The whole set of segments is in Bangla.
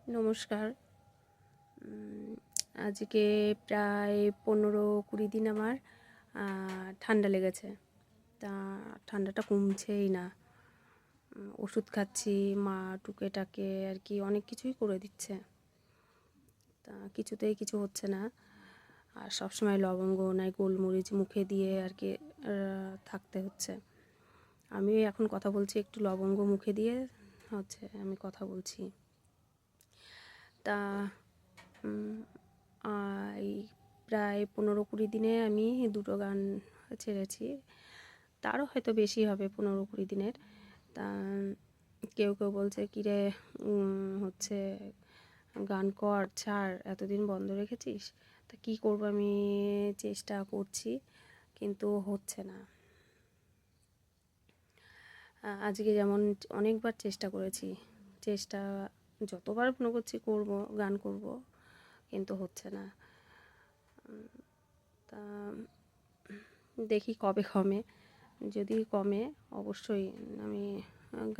নমস্কার। আজকে প্রায় 15-20 দিন আমার ঠান্ডা লেগেছে। তা ঠান্ডাটা কমছেই না। ওষুধ খাচ্ছি, মা টুকে-টাকে আর কি অনেক কিছুই করে দিচ্ছে। তা কিছুতেই কিছু হচ্ছে না। আর সবসময় লবঙ্গ নয় গোলমরিচ মুখে দিয়ে আর কি থাকতে হচ্ছে। আমি এখন কথা বলছি, একটু লবঙ্গ মুখে দিয়ে আমি কথা বলছি। তা এই প্রায় 15-20 দিনে আমি 2টো গান ছেড়েছি, তারও হয়তো বেশি হবে 15-20 দিনের। তা কেউ কেউ বলছে কিরে গান কর, ছাড়, এতদিন বন্ধ রেখেছিস। তা কী করবো, আমি চেষ্টা করছি কিন্তু হচ্ছে না। আজকে যেমন অনেকবার চেষ্টা করেছি, যতবার মনে করছি করবো, গান করব, কিন্তু হচ্ছে না। তা দেখি কবে কমে। যদি কমে অবশ্যই আমি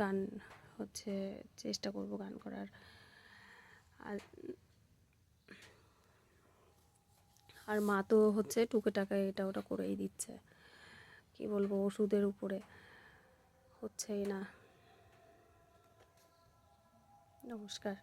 গান চেষ্টা করব গান করার। আর মা তো টুকে টাকা এটা ওটা করেই দিচ্ছে। কি বলবো, ওষুধের উপরে হচ্ছেই না। নমস্কার।